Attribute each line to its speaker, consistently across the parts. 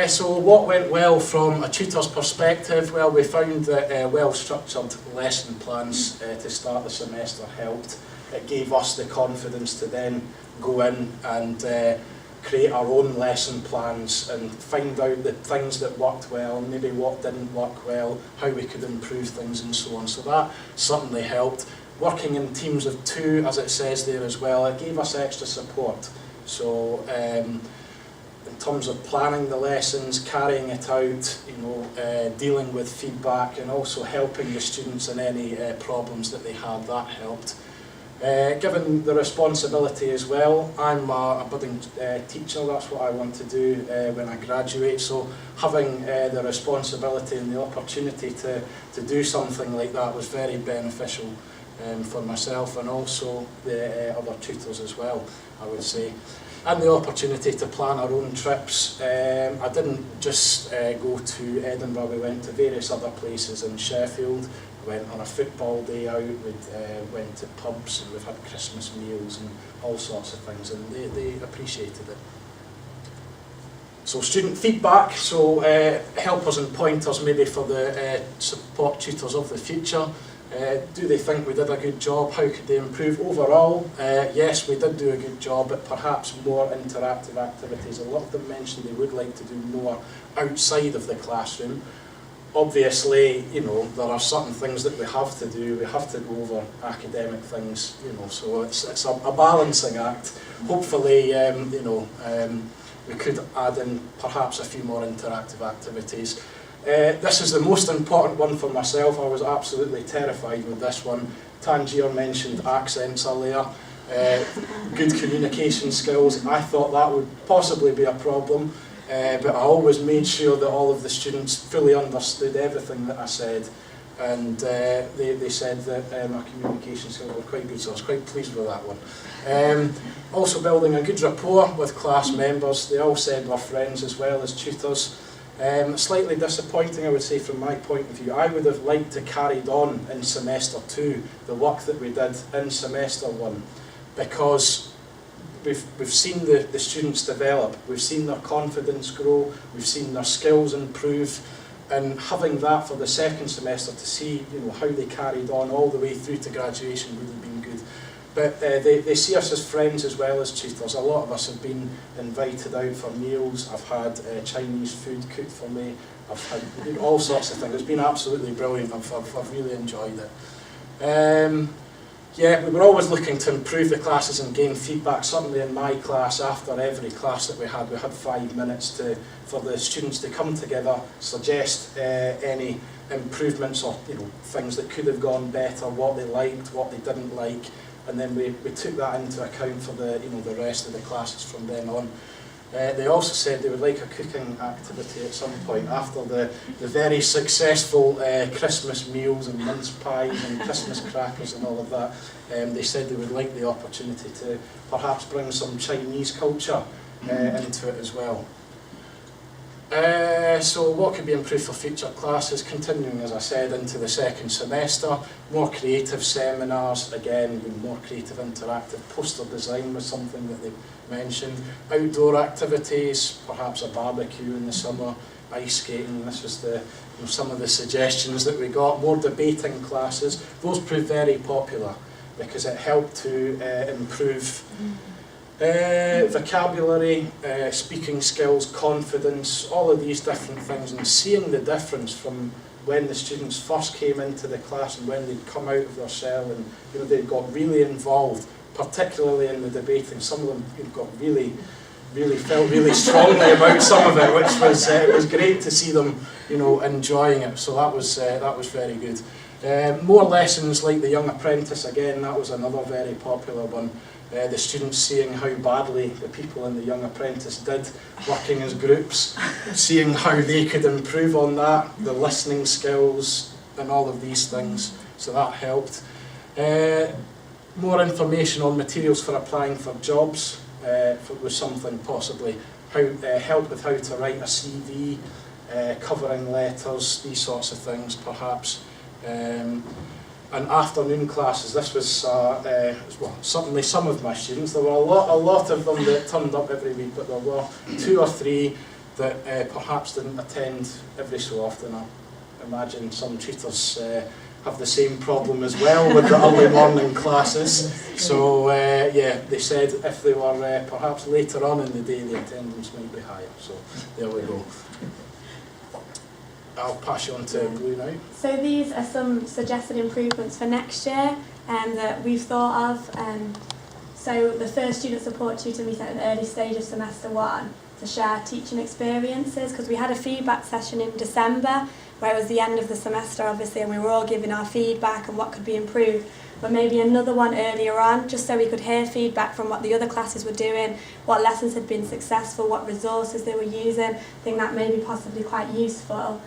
Speaker 1: So what went well from a tutor's perspective? Well, we found that well-structured lesson plans to start the semester helped. It gave us the confidence to then go in and create our own lesson plans and find out the things that worked well, maybe what didn't work well, how we could improve things and so on. So that certainly helped. Working in teams of 2, as it says there as well, it gave us extra support. So in terms of planning the lessons, carrying it out, dealing with feedback and also helping the students in any problems that they had, that helped. Given the responsibility as well, I'm a budding teacher, that's what I want to do when I graduate, so having the responsibility and the opportunity to do something like that was very beneficial for myself and also the other tutors as well, I would say. And the opportunity to plan our own trips. I didn't just go to Edinburgh, we went to various other places in Sheffield. Went on a football day out, we went to pubs and we've had Christmas meals and all sorts of things, and they appreciated it. So student feedback, so helpers and pointers maybe for the support tutors of the future. Do they think we did a good job? How could they improve? Overall, yes, we did do a good job, but perhaps more interactive activities. A lot of them mentioned they would like to do more outside of the classroom. Obviously, there are certain things that we have to do. We have to go over academic things, so it's a balancing act. Hopefully, we could add in perhaps a few more interactive activities. This is the most important one for myself. I was absolutely terrified with this one. Tangier mentioned accents earlier. Good communication skills. I thought that would possibly be a problem. But I always made sure that all of the students fully understood everything that I said, and they said that my communication skills were quite good, so I was quite pleased with that one. Also building a good rapport with class members. They all said we're friends as well as tutors. Slightly disappointing, I would say, from my point of view. I would have liked to carried on in semester 2 the work that we did in semester 1, because we've seen the students develop, we've seen their confidence grow, we've seen their skills improve, and having that for the second semester to see how they carried on all the way through to graduation would have been good. But they see us as friends as well as tutors. A lot of us have been invited out for meals. I've had Chinese food cooked for me. I've had all sorts of things. It's been absolutely brilliant. I've really enjoyed it. Yeah, we were always looking to improve the classes and gain feedback. Certainly in my class, after every class that we had 5 minutes for the students to come together, suggest any improvements or things that could have gone better, what they liked, what they didn't like, and then we took that into account for the rest of the classes from then on. They also said they would like a cooking activity at some point after the very successful Christmas meals and mince pies and Christmas crackers and all of that. They said they would like the opportunity to perhaps bring some Chinese culture into it as well. So what could be improved for future classes? Continuing, as I said, into the second semester, more creative seminars, again, more creative interactive poster design was something that they mentioned. Outdoor activities, perhaps a barbecue in the summer, ice skating. This was some of the suggestions that we got. More debating classes. Those proved very popular because it helped to improve vocabulary, speaking skills, confidence, all of these different things, and seeing the difference from when the students first came into the class and when they'd come out of their shell, and they got really involved, particularly in the debating. Some of them got really felt really strongly about some of it, which was it was great to see them enjoying it. So that was very good. More lessons like the Young Apprentice, again, that was another very popular one. The students seeing how badly the people in the Young Apprentice did working as groups, seeing how they could improve on that, the listening skills and all of these things, so that helped. More information on materials for applying for jobs was something possibly. Help with how to write a CV, covering letters, these sorts of things perhaps. And afternoon classes, this was well, certainly some of my students. There were a lot of them that turned up every week, but there were 2 or 3 that perhaps didn't attend every so often. I imagine some tutors have the same problem as well with the early morning classes. So yeah, they said if they were perhaps later on in the day, the attendance might be higher. So there we go. I'll pass you on to Blue now.
Speaker 2: So these are some suggested improvements for next year that we've thought of. So the first student support tutor meeting at an early stage of semester 1 to share teaching experiences, because we had a feedback session in December where it was the end of the semester obviously, and we were all giving our feedback and what could be improved, but maybe another one earlier on just so we could hear feedback from what the other classes were doing, what lessons had been successful, what resources they were using. I think that may be possibly quite useful.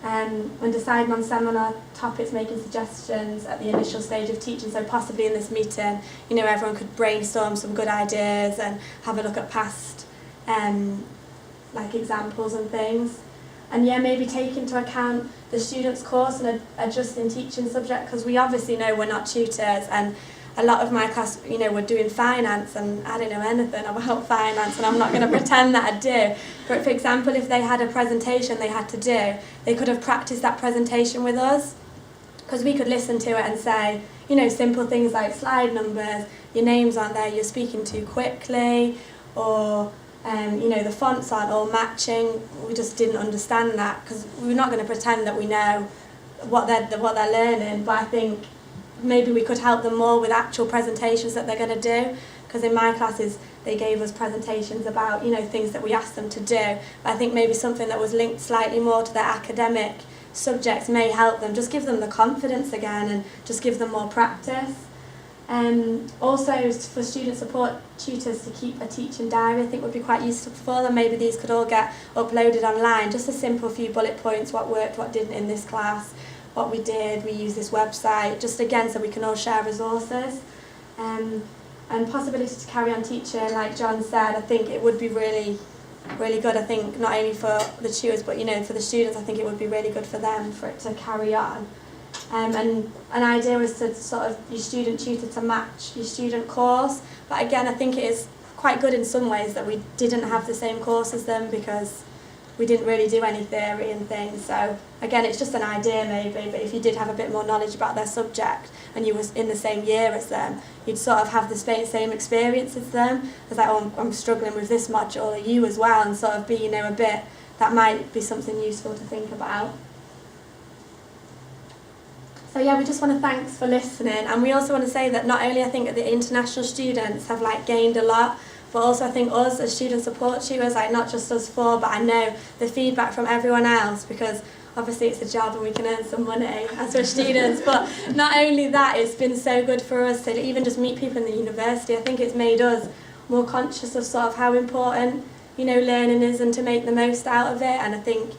Speaker 2: When deciding on seminar topics, making suggestions at the initial stage of teaching, so possibly in this meeting, you know, everyone could brainstorm some good ideas and have a look at past like examples and things. And yeah, maybe take into account the student's course and adjusting teaching subject, because we obviously know we're not tutors, and a lot of my class, you know, were doing finance, and I don't know anything about finance, and I'm not going to pretend that I do. But for example, if they had a presentation they had to do, they could have practiced that presentation with us, because we could listen to it and say, you know, simple things like slide numbers, your names aren't there, you're speaking too quickly, or you know, the fonts aren't all matching. We just didn't understand that, because we're not going to pretend that we know what they're learning. But I think maybe we could help them more with actual presentations that they're going to do, because in my classes they gave us presentations about, you know, things that we asked them to do. But I think maybe something that was linked slightly more to their academic subjects may help them, just give them the confidence again and just give them more practice. Also for student support tutors to keep a teaching diary, I think would be quite useful for them. Maybe these could all get uploaded online, just a simple few bullet points, what worked, what didn't in this class, what we did, we use this website, just again so we can all share resources. And possibility to carry on teaching, like John said, I think it would be really good. I think not only for the tutors but, you know, for the students, I think it would be really good for them for it to carry on. And an idea was to sort of your student tutor to match your student course, but again I think it is quite good in some ways that we didn't have the same course as them, because we didn't really do any theory and things. So again, it's just an idea maybe, but if you did have a bit more knowledge about their subject and you was in the same year as them, you'd sort of have the same experience as them. It's like, oh, I'm struggling with this module, or you as well, and sort of be, you know, a bit, that might be something useful to think about. So yeah, we just want to thanks for listening, and we also want to say that not only I think that the international students have like gained a lot, but also I think us as student support tutors, like not just us four, but I know the feedback from everyone else, because obviously it's a job and we can earn some money as we're students, but not only that, it's been so good for us to even just meet people in the university. I think it's made us more conscious of sort of how important, you know, learning is, and to make the most out of it. And I think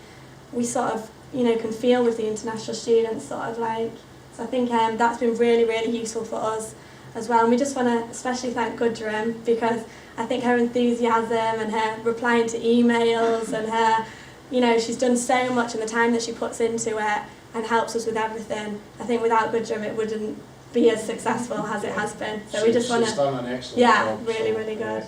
Speaker 2: we sort of, you know, can feel with the international students sort of like, so I think that's been really, really useful for us as well. And we just want to especially thank Gudrun, because I think her enthusiasm and her replying to emails and her, you know, she's done so much in the time that she puts into it and helps us with everything. I think without Gudrun it wouldn't be as successful as it has been. So we just want to,
Speaker 1: she's done an excellent
Speaker 2: yeah,
Speaker 1: job,
Speaker 2: really,
Speaker 1: so,
Speaker 2: really good.